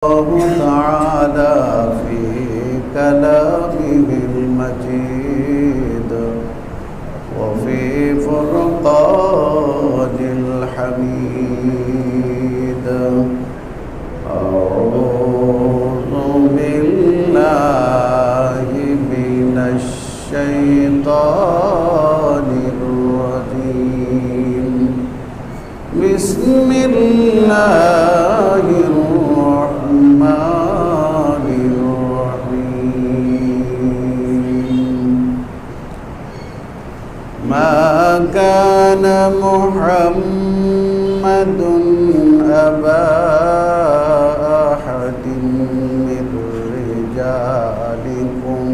الله تعالى في كلامه المجيد وفي فرقان الحميد. أعوذ بالله من الشيطان الرجيم. بسم الله الرحمن الرحيم. ما كان محمد أبا أحد من رجالكم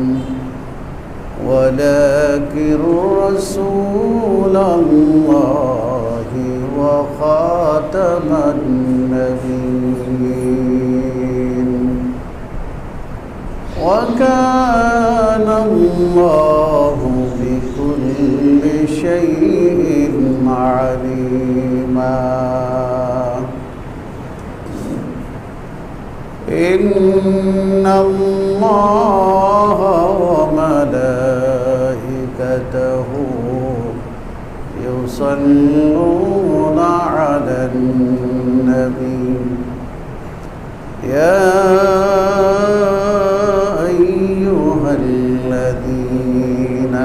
ولكن رسول الله وخاتم النبيين وكان الله بكل شيء عليما. إن الله وملائكته يصلون على النبي يا أيها الذين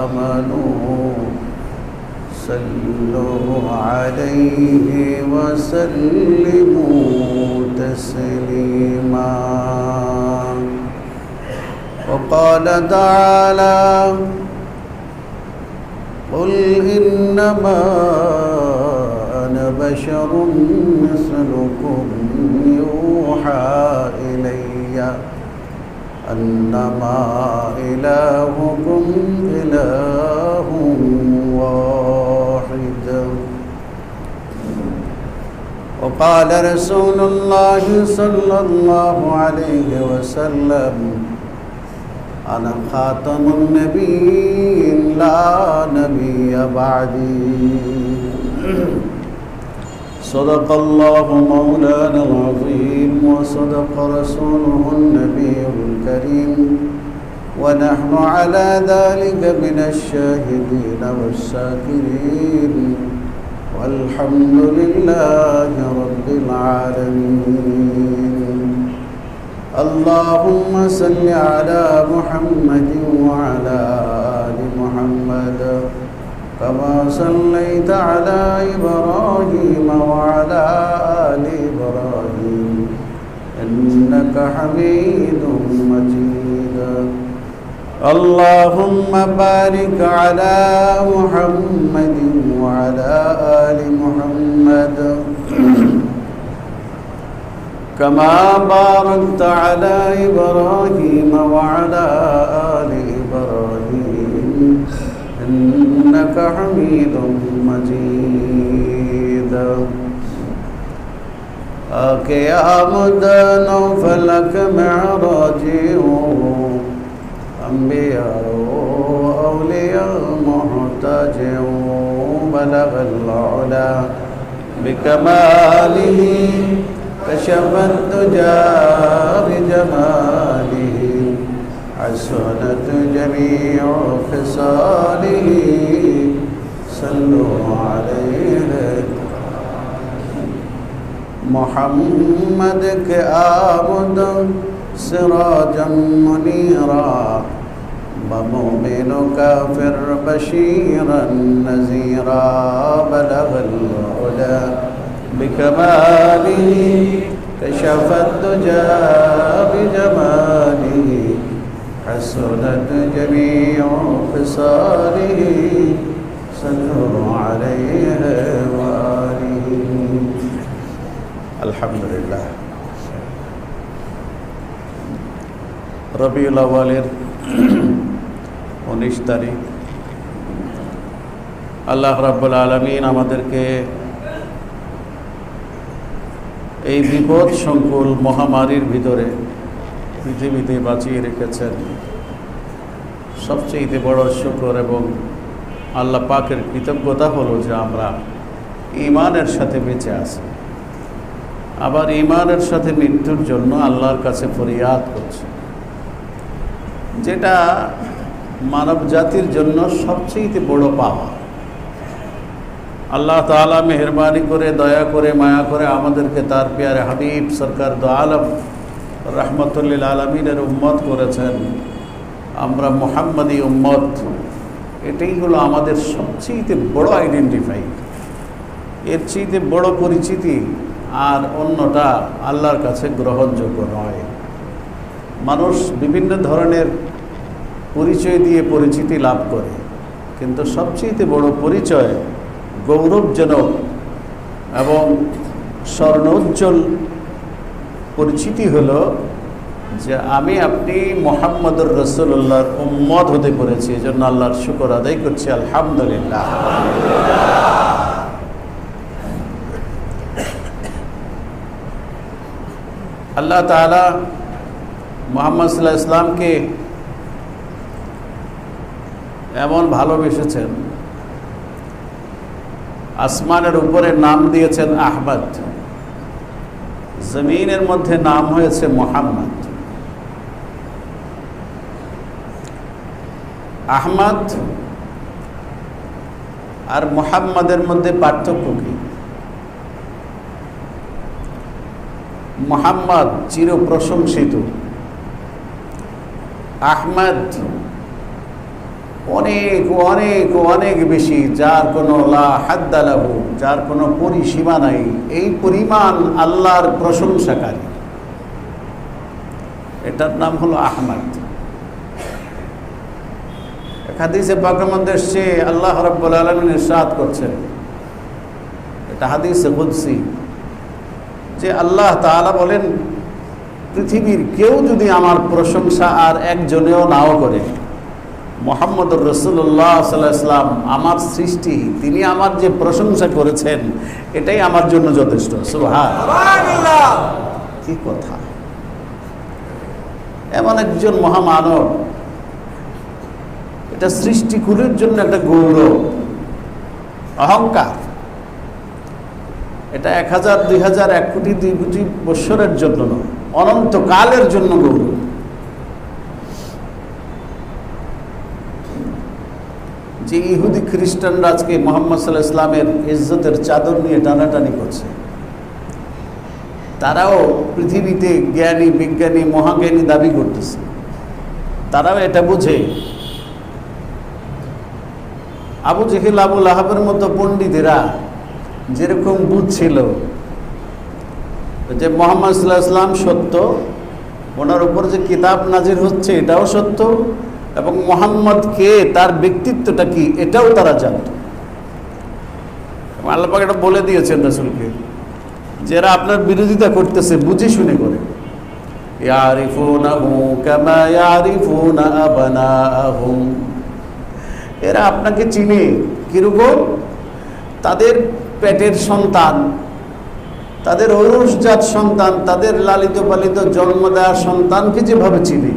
آمنوا صلوا عليه وسلموا تسليما. وقال تعالى قل إنما أنا بشر مثلكم يوحى إلي أنما إلهكم إله واحد. وقال رسول الله صلى الله عليه وسلم أنا خاتم النبيين لا نبي بعدي. صدق الله مولانا العظيم وصدق رسوله النبي الكريم ونحن على ذلك من الشاهدين والشاكرين والحمد لله رب العالمين. اللهم صل على محمد وعلى آل محمد كما صليت على إبراهيم وعلى آل إبراهيم إنك حميد مجيد. اللهم بارك على محمد وعلى آل محمد كما باركت على إبراهيم وعلى آل إبراهيم إنك حميد مجيد. قيامت نوفلك معراجي أنبياء أولياء محتاج بلغ العلا بكماله كشف الدجى بجماله حسنت جميع خصاله صلوا عليه. محمد کے آمد سراجا منيرا بمؤمن كافر بشيرا نذيرا بلغ العلا بكماله كشف الدجى بجماله حسنت جميع خصاله صلوا عليه وآله. الحمد لله. রবিউল আউয়ালের 19 তারিখ আল্লাহ রাব্বুল আলামিন আমাদেরকে এই বিপদ সংকুল মহামারীর ভিতরে পৃথিবীতে বাঁচিয়ে রেখেছেন। সবচেয়ে বড় শুকর এবং আল্লাহ পাকের কৃতজ্ঞতা হলো যে আমরা ঈমানের সাথে বেঁচে আছি। আবার ঈমানের সাথে মৃত্যুর জন্য আল্লাহর কাছে ফরিয়াদ করছে, যেটা মানব জাতির জন্য সবচেয়ে বড় পাওয়া। আল্লাহ তাআলা মেহেরবানি করে, দয়া করে, মায়া করে আমাদেরকে তার প্যারে হাবিব সরকার দো আলম রহমতুল্লিল আলমিনের উম্মত করেছেন। আমরা মুহাম্মদী উম্মত, এটাই হলো আমাদের সবচেয়ে বড় আইডেন্টিফাই। এর চেয়ে বড় পরিচিতি আর অন্যটা আল্লাহর কাছে গ্রহণযোগ্য নয়। মানুষ বিভিন্ন ধরনের পরিচয় দিয়ে পরিচিতি লাভ করে, কিন্তু সবচেয়ে বড় পরিচয়, গৌরবজনক এবং স্বর্ণোজ্জ্বল পরিচিতি হলো যে আমি আপনি মুহাম্মদুর রাসূলুল্লাহর উম্মত হতে পেরেছি। এজন্য আল্লাহর শুকর আদায় করছি, আলহামদুলিল্লাহ। আল্লাহ তাআলা মুহাম্মদ সাল্লাল্লাহু আলাইহি ওয়াসাল্লামকে এমন ভালোবেসেছেন, আসমানের উপরে নাম দিয়েছেন আহমদ, জমিনের মধ্যে নাম হয়েছে মুহাম্মদ। আহমদ আর মুহাম্মদের মধ্যে পার্থক্য কি? মুহাম্মদ চির প্রশংসিত, আহমদ অনেক অনেক অনেক বেশি, যার কোনো লা হাদ্দা লাহু, যার কোনো পরিসীমা নাই, এই পরিমাণ আল্লাহর প্রশংসাকারী। এটার নাম হলো আহমদ। হাদিসে পাকের মধ্যে এসেছে, আল্লাহ রাব্বুল আলামিন ইরশাদ করছেন, এটা হাদিসে কুদসি, যে আল্লাহ তাআলা বলেন, পৃথিবীর কেউ যদি আমার প্রশংসা আর একজনেও নাও করে, মুহাম্মদুর রাসূলুল্লাহ সাল্লাল্লাহু আলাইহি ওয়াসাল্লাম আমার সৃষ্টি, তিনি আমার যে প্রশংসা করেছেন এটাই আমার জন্য যথেষ্ট। সুবহানাল্লাহ, কি কথা! এমন একজন মহামানব, এটা সৃষ্টিকুলের জন্য একটা গৌরব, অহংকার। এটা 1000, 2000, 1 কোটি, 2 কোটি বৎসরের জন্য নয়, অনন্তকালের জন্য গৌরব। যে ইহুদি খ্রিস্টানরা আজকে মুহাম্মদ সাল্লাল্লাহু আলাইহি ওয়াসাল্লামের ইজ্জতের চাদর নিয়ে টানাটানি করছে, তারাও পৃথিবীতে জ্ঞানী, বিজ্ঞানী, মহাজ্ঞানী দাবি করতেছে। তারাও এটা বুঝে, আবু জেহেল, আবু লাহাবের মতো পণ্ডিতেরা যেরকম বুঝছিল যে মুহাম্মদ সাল্লাল্লাহু আলাইহি ওয়াসাল্লাম সত্য, ওনার উপর যে কিতাব নাজির হচ্ছে এটাও সত্য, এবং মুহাম্মদ কে, তার ব্যক্তিত্বটা কি, এটাও তারা জানত। আল্লাহ পাক এটা বলে দিয়েছেন রাসূলকে, যারা আপনার বিরোধিতা করতেছে বুঝে শুনে করে। ইয়ারিফুনাহু কামা ইয়ারিফুনা আবনাআহুম, এরা আপনাকে চিনে কিরকম? তাদের পেটের সন্তান, তাদের ঔরসজাত সন্তান, তাদের লালিত পালিত জন্ম দেওয়া সন্তানকে যেভাবে চিনে,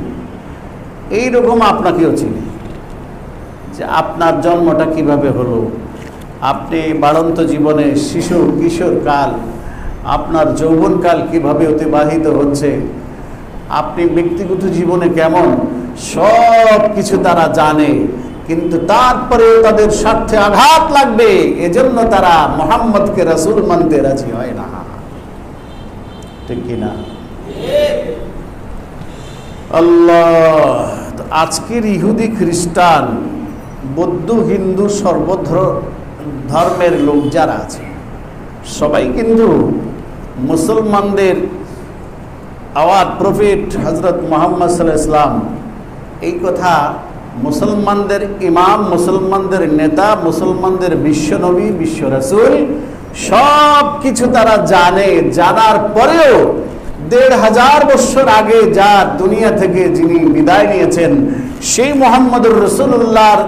এইরকম আপনাকেও চিনি, যে আপনার জন্মটা কিভাবে হলো, আপনি বাড়ন্ত জীবনে শিশু কিশোর কাল, আপনার যৌবনকাল কিভাবে অতিবাহিত হচ্ছে, আপনি ব্যক্তিগত জীবনে কেমন, সব কিছু তারা জানে। কিন্তু তারপরেও তাদের স্বার্থে আঘাত লাগবে, এজন্য তারা মুহাম্মদকে রাসূল মানতে রাজি হয় না। ঠিক কিনা? আল্লাহ, আজকের ইহুদি, খ্রিস্টান, বৌদ্ধ, হিন্দু, ধর্মের লোক যারা আছে সবাই কিন্তু মুসলমানদের আওয়াজ, প্রফেট হযরত মুহাম্মদ সাল্লাল্লাহু আলাইহি ওয়াসাল্লাম, এই কথা মুসলমানদের ইমাম, মুসলমানদের নেতা, মুসলমানদের বিশ্বনবী, বিশ্ব রাসূল, সব কিছু তারা জানে। জানার পরেও 1500 বছর আগে যা দুনিয়া থেকে যিনি বিদায় নিয়েছেন, সেই মুহাম্মদুর রাসূলুল্লাহর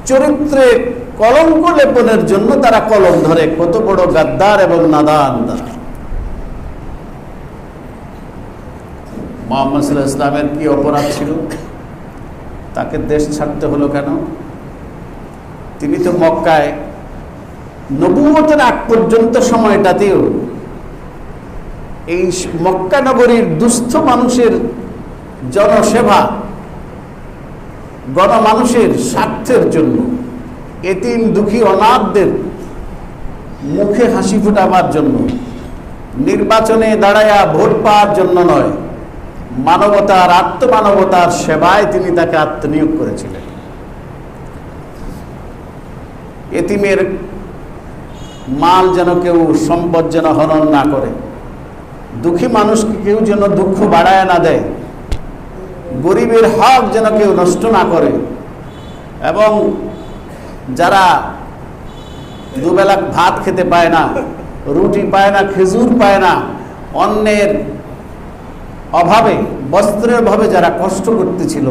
চরিত্রে কলঙ্ক লেপনের জন্য তারা কলম ধরে। কত বড় গাদ্দার এবং নাদান তারা! মুহাম্মদ সাল্লাল্লাহু আলাইহি ওয়াসাল্লামের কি অপরাধ ছিল? তাকে দেশ ছাড়তে হলো কেন? তিনি তো মক্কায় নবুয়তের আগ পর্যন্ত সময়টাতেও এই মক্কা নগরীর দুস্থ মানুষের জনসেবা, গণমানুষের স্বার্থের জন্য, এতিম দুঃখী অনাথদের মুখে হাসি ফুটাবার জন্য, নির্বাচনে দাঁড়ায়া ভোট পাওয়ার জন্য নয়, মানবতার আত্মমানবতার সেবায় তিনি তাকে আত্মনিয়োগ করেছিলেন। এতিমের মাল যেন কেউ, সম্পদ যেন হনন না করে, দুঃখী মানুষকে কেউ যেন দুঃখ বাড়ায় না দেয়, গরিবের হক যেন কেউ নষ্ট না করে, এবং যারা দুবেলা ভাত খেতে পায় না, রুটি পায় না, খেজুর পায় না, অন্যের অভাবে, বস্ত্রের অভাবে যারা কষ্ট করতেছিল,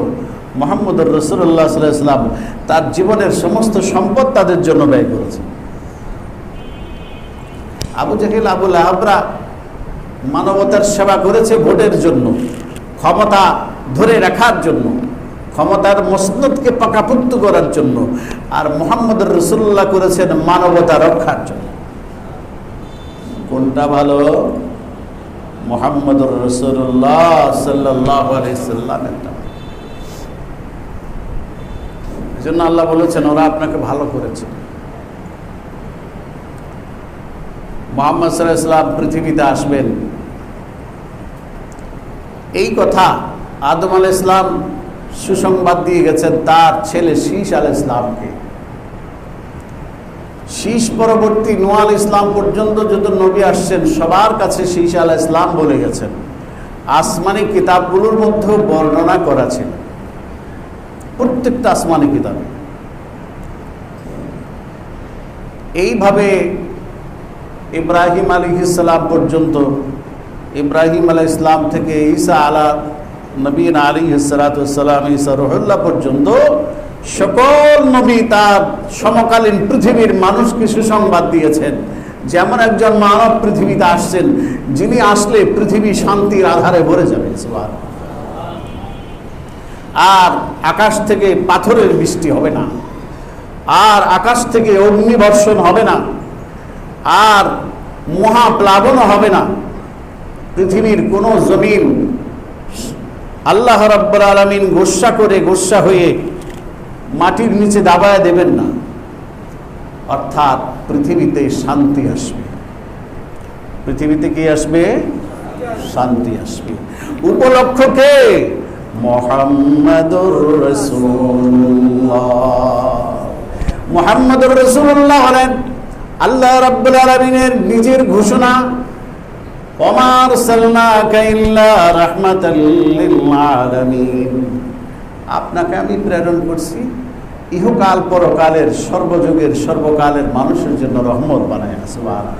মুহাম্মদুর রাসূলুল্লাহ সাল্লাল্লাহু আলাইহি ওয়াসাল্লাম তার জীবনের সমস্ত সম্পদ তাদের জন্য ব্যয় করেছেন। আবু জাহেল, আবু লাহাবরা মানবতার সেবা করেছে ভোটের জন্য, ক্ষমতা ধরে রাখার জন্য, ক্ষমতার মসনদকে পাকাপোক্ত করার জন্য, আর মুহাম্মদুর রাসূলুল্লাহ করেছেন মানবতা রক্ষার জন্য। কোনটা ভালো? মুহাম্মদুর রাসূলুল্লাহ সাল্লাল্লাহু আলাইহি সাল্লামেরটা। এজন্য আল্লাহ বলেছেন ওরা আপনাকে ভালো করেছে। মুহাম্মদ সাল্লাল্লাহু আলাইহি সাল্লাম পৃথিবীতে আসবেন, এই কথা আদম আলাইহিস সালাম সুসংবাদ দিয়ে গেছেন তার ছেলে শীস আলাইহিস সালামকে। শীস পরবর্তী নূহ আলাইহিস সালাম পর্যন্ত যত নবী আসছেন সবার কাছে শীস আলাইহিস সালাম বলে গেছেন, আসমানি কিতাবগুলোর মধ্যে বর্ণনা করা ছিল, প্রত্যেকটা আসমানি কিতাবে। এইভাবে ইব্রাহিম আলাইহিস সালাম পর্যন্ত, ইব্রাহিম আলাইহিস সালাম থেকে ঈসা আলা নবীনা আলাইহিস সালাতু ওয়াস সালাম, ঈসা রুহুল্লাহ পর্যন্ত সকল নবী তার সমকালীন পৃথিবীর মানুষকে সুসংবাদ দিয়েছেন যেমন একজন মানব পৃথিবীতে আসছেন যিনি আসলে পৃথিবী শান্তির আধারে ভরে যাবে। সুবহানাল্লাহ। আর আকাশ থেকে পাথরের বৃষ্টি হবে না, আর আকাশ থেকে অগ্নিবর্ষণ হবে না, আর মহাপ্লাবনও হবে না। পৃথিবীর কোনো জমিন আল্লাহ রাব্বুল আলামিন গোস্বা হয়ে মাটির নিচে দাবায় দেবেন না। অর্থাৎ পৃথিবীতে শান্তি আসবে। পৃথিবীতে কি আসবে? শান্তি আসবে। উপলক্ষ কে? মুহাম্মাদুর রাসূলুল্লাহ। মুহাম্মাদুর রাসূলুল্লাহ হলেন আল্লাহ রাব্বুল আলামিনের নিজের ঘোষণা, ওমা আরসালনাকা ইল্লা রাহমাতাল লিল আলামিন। আপনাকে আমি প্রেরণ করছি ইহকাল পরকালের, সর্বযুগের সর্বকালের মানুষের জন্য রহমত বানায়। সুবহানাল্লাহ।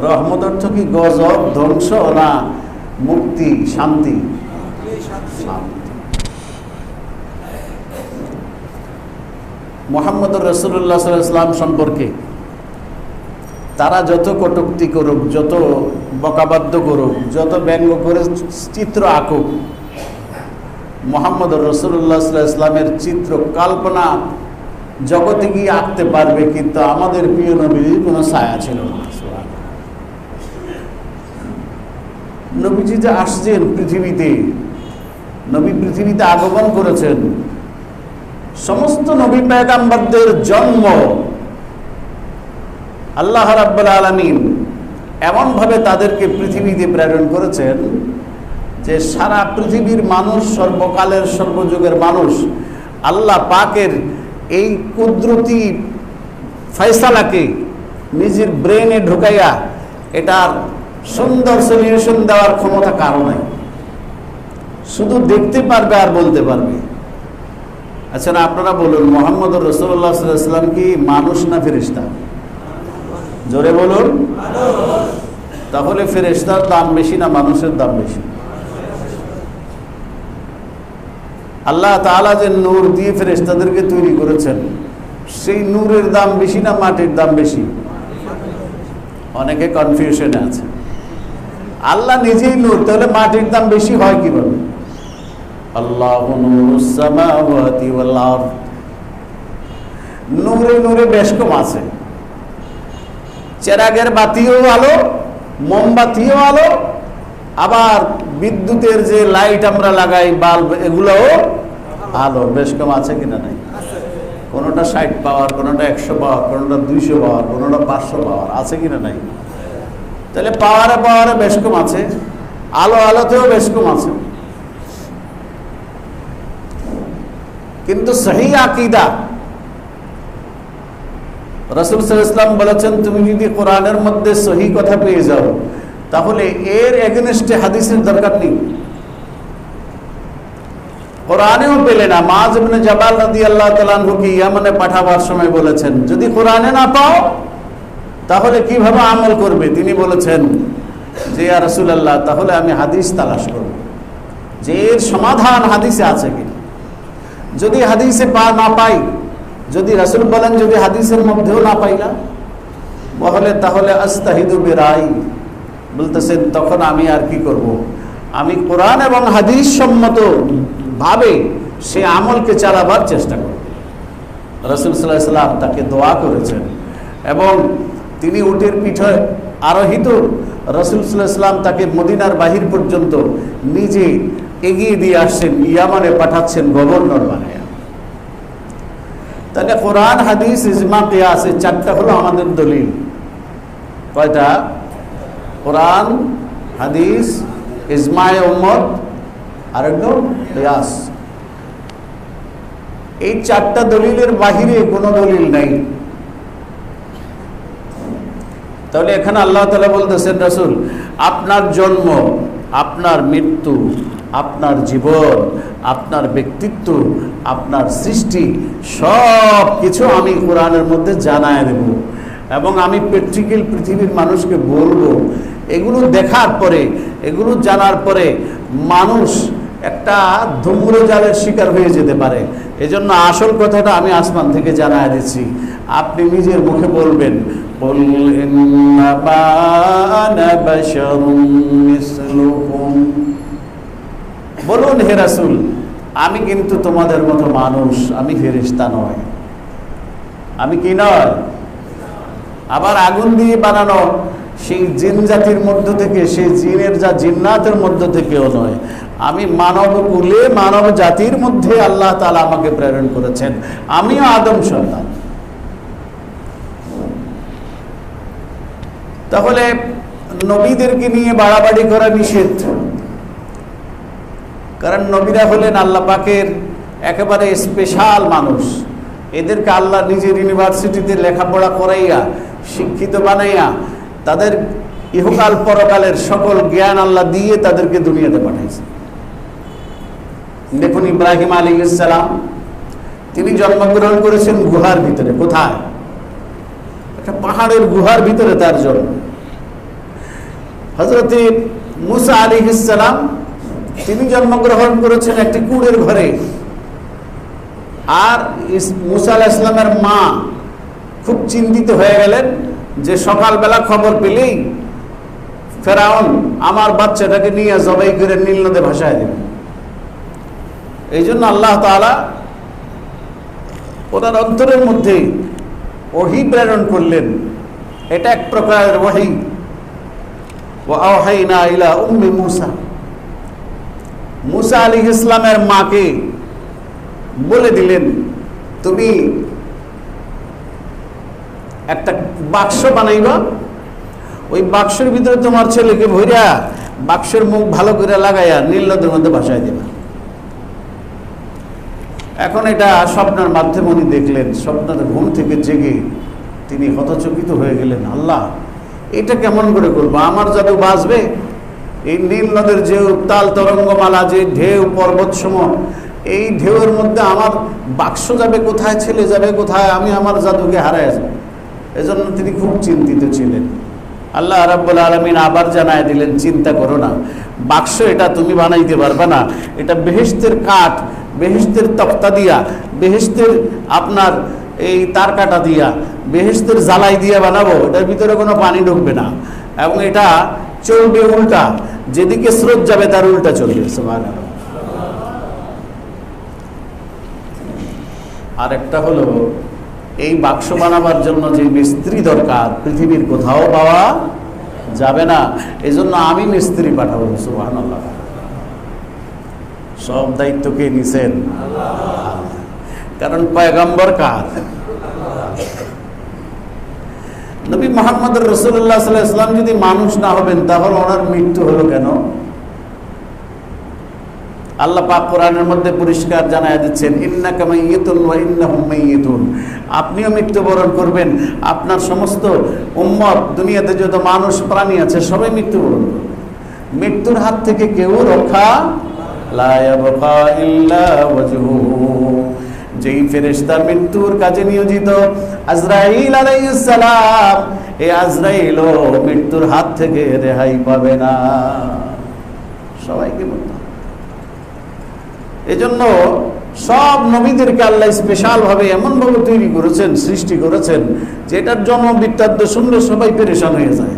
রহমত অর্থ কি? গজব, ধ্বংস না মুক্তি, শান্তি? শান্তি। মুহাম্মদুর রাসূলুল্লাহ সাল্লাল্লাহু আলাইহি ওয়াসাল্লাম সম্পর্কে তারা যত কটূক্তি করুক, যত বকাবাদ্য করুক, যত ব্যঙ্গ করে চিত্র আঁকুক, মুহাম্মদুর রাসূলুল্লাহ সাল্লাল্লাহু আলাইহি ওয়াসাল্লামের চিত্র কল্পনা জগতে গিয়ে আঁকতে পারবে, কিন্তু আমাদের প্রিয় নবীর কোনো ছায়া ছিল না। নবীজি যে আসছেন পৃথিবীতে, নবী পৃথিবীতে আগমন করেছেন, সমস্ত নবী পয়গম্বরদের জন্ম আল্লাহ রাব্বুল আলামিন এমনভাবে তাদেরকে পৃথিবীতে প্রেরণ করেছেন যে সারা পৃথিবীর মানুষ, সর্বকালের সর্বযুগের মানুষ আল্লাহ পাকের এই কুদরতি ফয়সালাকে নিজের ব্রেনে ঢুকাইয়া এটার সুন্দর সলিউশন দেওয়ার ক্ষমতা কারো নাই। শুধু দেখতে পারবে আর বলতে পারবে। আচ্ছা না, আপনারা বলুন, মুহাম্মদুর রাসূলুল্লাহ সাল্লাল্লাহু আলাইহি ওয়াসাল্লাম কি মানুষ না ফেরেশতা? জোরে বলুন। তাহলে ফেরেশতার দাম বেশি না মানুষের দাম বেশি? আল্লাহ তাআলা যে নূর দিয়ে ফেরেশতাদেরকে তৈরি করেছেন, সেই নূরের দাম বেশি না মাটির দাম বেশি? অনেকে কনফিউশনে আছে। আল্লাহ নিজেই নূর, তাহলে মাটির দাম বেশি হয় কিভাবে? আল্লাহু নূরুস সামাওয়াতি ওয়াল আরদ। নূরে নূরে বেশ কম আছে। চেরাগের বাতিও আলো, মোমবাতিও আলো, আবার বিদ্যুতের যে লাইট আমরা লাগাই বাল্ব এগুলোও আলো। বেশ কম আছে কিনা নাই? কোনোটা 60 পাওয়ার, কোনোটা 100 পাওয়ার, কোনোটা 200 পাওয়ার, কোনোটা 500 পাওয়ার, আছে কিনা নাই? তাহলে পাওয়ারে পাওয়ারে বেশ কম আছে, আলোতেও বেশ কম আছে। কিন্তু সহি আকীদা, রাসূল সাল্লাল্লাহু আলাইহি ওয়াসাল্লাম বলেছেন, তুমি যদি কোরআনের মধ্যে সহি কথা পেয়ে যাও তাহলে এর এগেনস্টে হাদিসের দরকার নেই। কোরআনেও পেলে না। মুআয ইবনে জাবাল রাদিয়াল্লাহু তাআলা আনহুকে ইয়ামানে পাঠাবার সময় বলেছেন, যদি কোরআনে না পাও তাহলে কিভাবে আমল করবে? তিনি বলেছেন যে ইয়া রাসূলুল্লাহ, তাহলে আমি হাদিস তালাশ করব যে এর সমাধান হাদিসে আছে কিনা। যদি হাদিসে না পাই, যদি রাসূল বলেন যদি হাদিসের মধ্যেও না পাইলা তাহলে আস্তাহিদু বিরাই, বলতেছেন তখন আমি আর কি করব? আমি কোরআন এবং হাদিস সম্মত ভাবে সে আমলকে চালাবার চেষ্টা করব। রাসূল সাল্লাল্লাহু আলাইহি ওয়াসাল্লাম তাকে দোয়া করেছেন এবং তিনি উটের পিঠে আরোহিত। রাসূল সাল্লাল্লাহু আলাইহি ওয়াসাল্লাম তাকে মদিনার বাহির পর্যন্ত নিজে এগিয়ে দিয়ে আসছেন, ইয়ামানে পাঠাচ্ছেন গভর্নর বানায়। তাহলে কোরআন, হাদিস, ইজমা, কিয়াস, এই চারটা হলো আমাদের দলিল। কয়টা? কোরআন, হাদিস, ইজমায়ে উম্মত, আর একটা কিয়াস। এই চারটা দলিলের বাহিরে কোনো দলিল নাই। তাহলে এখানে আল্লাহ তাআলা বলতেছেন, রাসূল আপনার জন্ম, আপনার মৃত্যু, আপনার জীবন, আপনার ব্যক্তিত্ব, আপনার সৃষ্টি সব কিছু আমি কোরআনের মধ্যে জানায় দেব এবং আমি প্র্যাকটিক্যাল পৃথিবীর মানুষকে বলবো। এগুলো দেখার পরে, এগুলো জানার পরে মানুষ একটা ধূম্রজালের শিকার হয়ে যেতে পারে। এজন্য আসল কথাটা আমি আসমান থেকে জানায় দিচ্ছি, আপনি নিজের মুখে বলবেন, কুল ইন্নামা আনা বাশারুম মিসলুকুম, বলুন হে রাসূল আমি কিন্তু তোমাদের মতো মানুষ, আমি ফেরেশতা নয়। আমি কি নয়? আবার আগুন দিয়ে বানানো সেই জিন জাতির মধ্য থেকে, সেই জিনের যা জিন্নাতের মধ্য থেকেও নয়। আমি মানব কুলে, মানব জাতির মধ্যে আল্লাহ তাআলা আমাকে প্রেরণ করেছেন। আমিও আদম সন্তান। তাহলে নবীদেরকে নিয়ে বাড়াবাড়ি করা নিষেধ, কারণ নবীরা হলেন আল্লাহ পাকের একেবারে স্পেশাল মানুষ। এদেরকে আল্লাহ নিজের ইউনিভার্সিটিতে লেখাপড়া করাইয়া, শিক্ষিত বানাইয়া, তাদের ইহকাল পরকালের সকল জ্ঞান আল্লাহ দিয়ে তাদেরকে দুনিয়াতে পাঠাইছে। দেখুন ইব্রাহিম আলাইহিস সালাম, তিনি জন্মগ্রহণ করেছেন গুহার ভিতরে। কোথায়? একটা পাহাড়ের গুহার ভিতরে তার জন্ম। হযরত মুসা আলাইহিস সালাম, তিনি জন্মগ্রহণ করেছেন একটি কুঁড়ের ঘরে। আর মুসা আলাইহিস সালামের মা খুব চিন্তিত হয়ে গেলেন যে সকালবেলা খবর পেলেই ফেরাউন আমার বাচ্চাটাকে নিয়ে জবাই করে নীল নদে ভাসায় দেবে। এই জন্য আল্লাহ তাআলা ওনার অন্তরের মধ্যে ওহী প্রেরণ করলেন। এটা এক প্রকারের ওহী। ওয়া আওহাইনা ইলা উম্মি মুসা, মুসা আলাইহিস সালামের মাকে বলে দিলেন, তুমি একটা বাক্স বানাইবা, ওই বাক্সের ভিতরে তোমার ছেলেকে ভইরা বাক্সের মুখ ভালো করে লাগাইয়া নীল নদের মধ্যে ভাসায় দিবা। এখন এটা স্বপ্নের মাধ্যমে উনি দেখলেন। স্বপ্নের ঘুম থেকে জেগে তিনি হতচকিত হয়ে গেলেন, আল্লাহ এটা কেমন করে করবো? আমার জাদু বাঁচবে? এই নীল নদের যে উত্তাল তরঙ্গমালা, যে ঢেউ, পর্বতসমূহ, এই ঢেউয়ের মধ্যে আমার বাক্স যাবে কোথায়, ছেলে যাবে কোথায়? আমি আমার জাদুকে হারায় যাব। এজন্য তিনি খুব চিন্তিত ছিলেন। আল্লাহ রাব্বুল আলামিন আবার জানায় দিলেন, চিন্তা করো না, বাক্স এটা তুমি বানাইতে পারবে না। এটা বেহেশতের কাঠ, বেহেশতের তক্তা দিয়া, বেহেশতের আপনার এই তার কাটা দিয়া, বেহেশতের জ্বালাই দিয়া বানাবো। এটার ভিতরে কোনো পানি ঢুকবে না এবং এটা চলবে উল্টা, যেদিকে স্রোত যাবে তার উল্টা চলবে। সুবহানাল্লাহ। আর একটা হলো, এই বাক্স বানাবার জন্য যে মিস্ত্রি দরকার পৃথিবীর কোথাও পাওয়া যাবে না। এই জন্য আমি মিস্ত্রি পাঠাবো। সুবহানাল্লাহ। সব দায়িত্ব কে নিছেন? কারণ পয়গম্বর কার? নবী মুহাম্মদ রাসূলুল্লাহ সাল্লাল্লাহু আলাইহি ওয়াসাল্লাম যদি মানুষ না হবেন তাহলে ওনার মৃত্যু হলো কেন? আল্লাহ পাক কোরআনের মধ্যে পরিষ্কার জানায়া দিচ্ছেন, ইন্নাকা মাইয়িতুন ওয়া ইন্নাহুম মাইয়িতুন। আপনিও মৃত্যুবরণ করবেন, আপনার সমস্ত উম্মত, দুনিয়াতে যত মানুষ প্রাণী আছে সবাই মৃত্যুবরণ করবে। মৃত্যুর হাত থেকে কেউ রক্ষা লা ইয়াবকা ইল্লা ওয়াজহুহু। যেই ফেরেশতা মৃত্যুর কাজে নিয়োজিত আজরাইল আলাইহিস সালাম, এই আজরাইলও মৃত্যুর হাত থেকে রেহাই পাবে না, সবাইকে মরতে হবে। এজন্য সব নবীদেরকে আল্লাহ স্পেশাল ভাবে এমন ভাবে তৈরি করেছেন, সৃষ্টি করেছেন, যে এটার জন্ম বৃত্তান্ত শুনলে সবাই পেরেশান হয়ে যায়।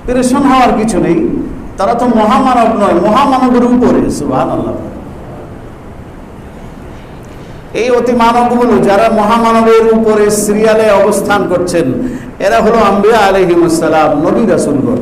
পেরেশান হওয়ার কিছু নেই, তারা তো মহামানব নয়, মহামানবের উপরে। সুবহানাল্লাহ। এই অতি মানবগুলো যারা মহামানবের উপরে সিরিয়ালে অবস্থান করছেন, এরা হলো আম্বিয়া আলাইহিমুস সালাম, নবী রাসূলগণ।